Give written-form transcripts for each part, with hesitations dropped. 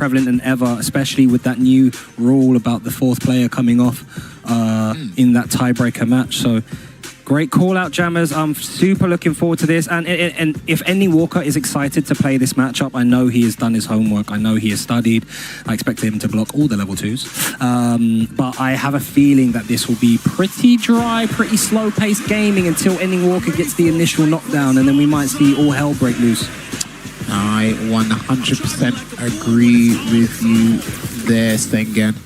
prevalent than ever, especially with that new rule about the fourth player coming off in that tiebreaker match. So great call out, Jammers. I'm super looking forward to this. And if ENDINGWALKER is excited to play this matchup, I know he has done his homework. I know he has studied. I expect him to block all the level 2s. But I have a feeling that this will be pretty dry, pretty slow-paced gaming until ENDINGWALKER gets the initial knockdown, and then we might see all hell break loose. I 100% agree with you there, Stengen.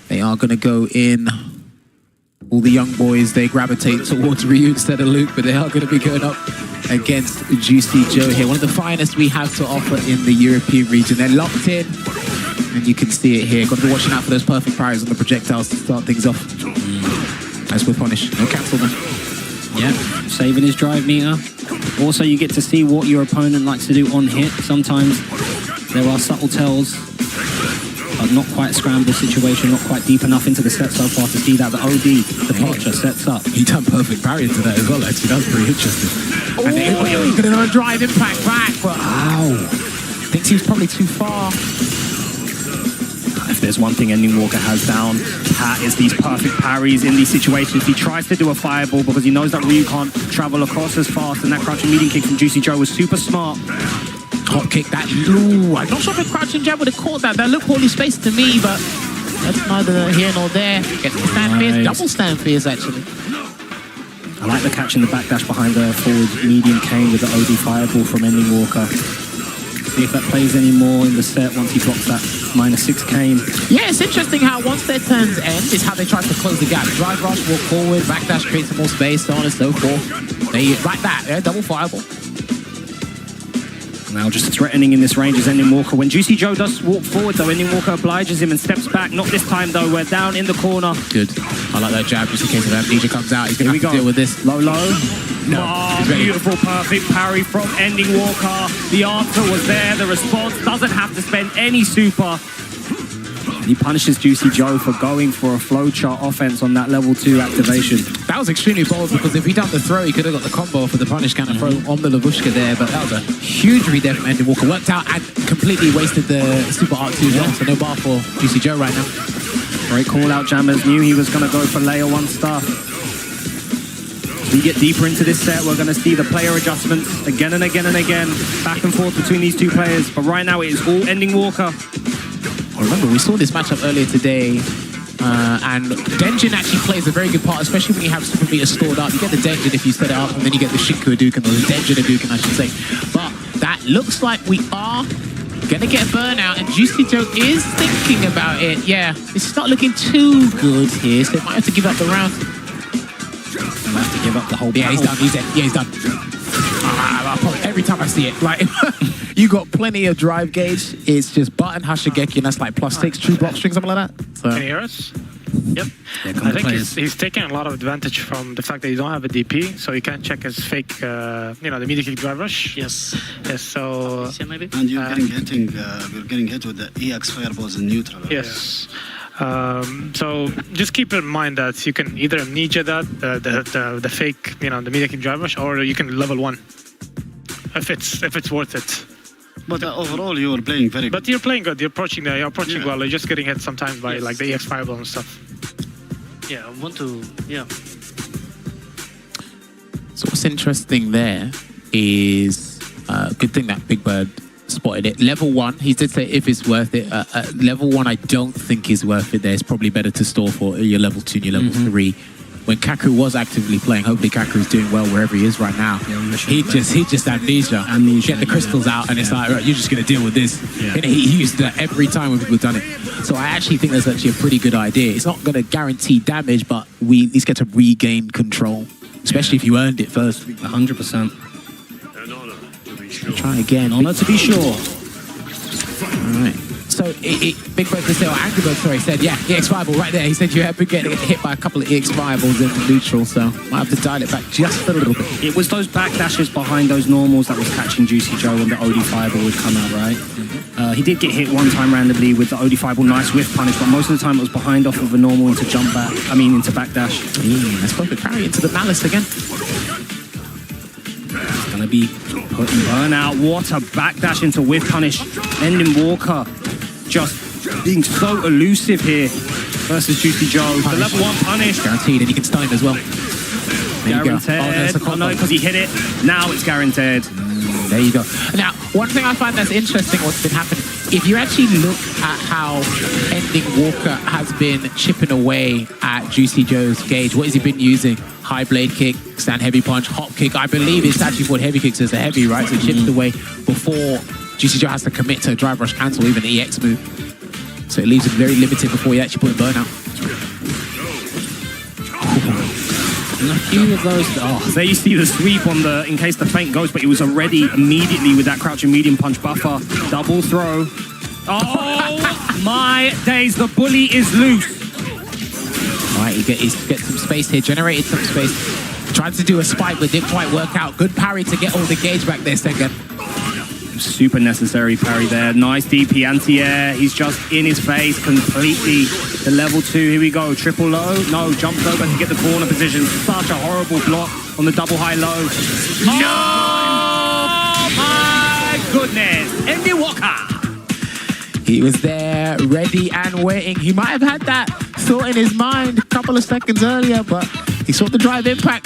They are going to go in. All the young boys, they gravitate towards Ryu instead of Luke, but they are going to be going up against Juicy Joe here. One of the finest we have to offer in the European region. They're locked in, and you can see it here. Got to be watching out for those perfect parries on the projectiles to start things off. As with Punish, no cancel them. Yeah, saving his drive meter. Also, you get to see what your opponent likes to do on hit. Sometimes there are subtle tells. Not quite a scramble situation, not quite deep enough into the set so far to see that the OD, the Poacher, sets up. He done perfect parry into that as well, actually. That was pretty interesting. And then he's going to drive impact back, but thinks he was probably too far. If there's one thing ENDINGWALKER has down, Pat, is these perfect parries in these situations. He tries to do a fireball because he knows that Ryu can't travel across as fast, and that crouching medium kick from Juicy Joe was super smart. Hot kick that. Ooh, I'm not sure if a crouching jab would have caught that. That looked poorly spaced to me, but that's neither here nor there. Gets the stand fears, double stand fears actually. I like the catch in the backdash behind the forward medium cane with the OD fireball from ENDINGWALKER. See if that plays any more in the set once he blocks that -6 cane. Yeah, it's interesting how once their turns end is how they try to close the gap. Drive rush, walk forward, backdash creates some more space, so on and so forth. They like that, yeah, double fireball. Now just threatening in this range is ENDINGWALKER. When Juicy Joe does walk forward though, ENDINGWALKER obliges him and steps back. Not this time though, we're down in the corner. Good. I like that jab just in case of amnesia comes out. He's going to have to deal with this. Low, low. No. Oh, beautiful, perfect parry from ENDINGWALKER. The answer was there. The response doesn't have to spend any super. He punishes Juicy Joe for going for a flowchart offense on that level 2 activation. That was extremely bold because if he done the throw, he could have got the combo for the punish kind of throw on the Lavushka there, but that was a huge redev from ENDINGWALKER. Worked out and completely wasted the super art 2 as well, so no bar for Juicy Joe right now. Great call out, Jammers. Knew he was going to go for layer 1 stuff. As we get deeper into this set, we're going to see the player adjustments again and again and again, back and forth between these two players, but right now it is all ENDINGWALKER. Remember, we saw this matchup earlier today, and Denjin actually plays a very good part, especially when you have super meters stored up. You get the Denjin if you set it up, and then you get the Shinku Hadouken, or the Denjin Hadouken, I should say. But that looks like we are going to get a burnout, and Juicy Joe is thinking about it. Yeah, this is not looking too good here, so they might have to give up the round. They might have to give up the whole battle. Yeah, he's done. He's dead. Yeah, he's done. Every time I see it, like, you got plenty of drive gauge. It's just button Hashigeki, and that's like +6 true block string, something like that. So. Can you hear us? Yep. Yeah, I think he's taking a lot of advantage from the fact that you don't have a DP, so you can't check his fake, the media kick drive rush. Yes. Yes. So. Maybe. And you're getting hit with the EX fireballs in neutral. Right? Yes. So just keep in mind that you can either amnesia that the fake, the media kick drive rush, or you can level 1 if it's worth it. But overall, you were playing very good. But you're playing good. You're approaching well. You're just getting hit sometimes by like the EX fireball and stuff. Yeah, I want to. Yeah. So what's interesting there is good thing that Big Bird spotted it. Level 1, he did say if it's worth it. Level 1, I don't think is worth it. There, it's probably better to store for your level 2 and your level 3. When Kaku was actively playing, hopefully Kaku is doing well wherever he is right now. Yeah, he just amnesia. Get the crystals out, and it's like, right, you're just going to deal with this. Yeah. And he used that every time when people have done it. So I actually think that's actually a pretty good idea. It's not going to guarantee damage, but we at least get to regain control, especially if you earned it first. 100%. Try again. Honor to be sure. All right. So Big Bird or Angry Bird, sorry, said, yeah, EX fireball right there. He said you have been getting hit by a couple of EX fireballs in neutral, so might have to dial it back just a little bit. It was those backdashes behind those normals that was catching Juicy Joe when the OD fireball would come out, right? He did get hit one time randomly with the OD fireball, nice whiff punish, but most of the time it was behind off of a normal into jump back, into backdash. That's perfect parry into the malice again. It's gonna be putting burnout. What a backdash into whiff punish. ENDINGWALKER just being so elusive here versus Juicy Joe. The level 1 punish. Guaranteed, and he can stun him as well. There you go. Guaranteed. Oh no, because he hit it. Now it's guaranteed. There you go. Now, one thing I find that's interesting what's been happening, if you actually look at how ENDINGWALKER has been chipping away at Juicy Joe's gauge, what has he been using? High blade kick, stand heavy punch, hop kick. I believe it's actually for heavy kicks as a heavy, right? So it chips away before Juicy Joe has to commit to a drive rush cancel, even an EX move. So it leaves him very limited before he actually put a burnout. And a few of those. Oh, there you see the sweep on the, in case the feint goes, but he was already immediately with that crouching medium punch buffer. Double throw. Oh my days, the bully is loose. All right, he gets some space here, generated some space. Tried to do a spike, but didn't quite work out. Good parry to get all the gauge back there, second. Super necessary parry there. Nice DP anti-air. He's just in his face completely. The level 2, here we go. Triple low. No, jumps over to get the corner position. Such a horrible block on the double high low. No! My goodness. ENDINGWALKER. He was there, ready and waiting. He might have had that thought in his mind a couple of seconds earlier, but he saw the drive impact.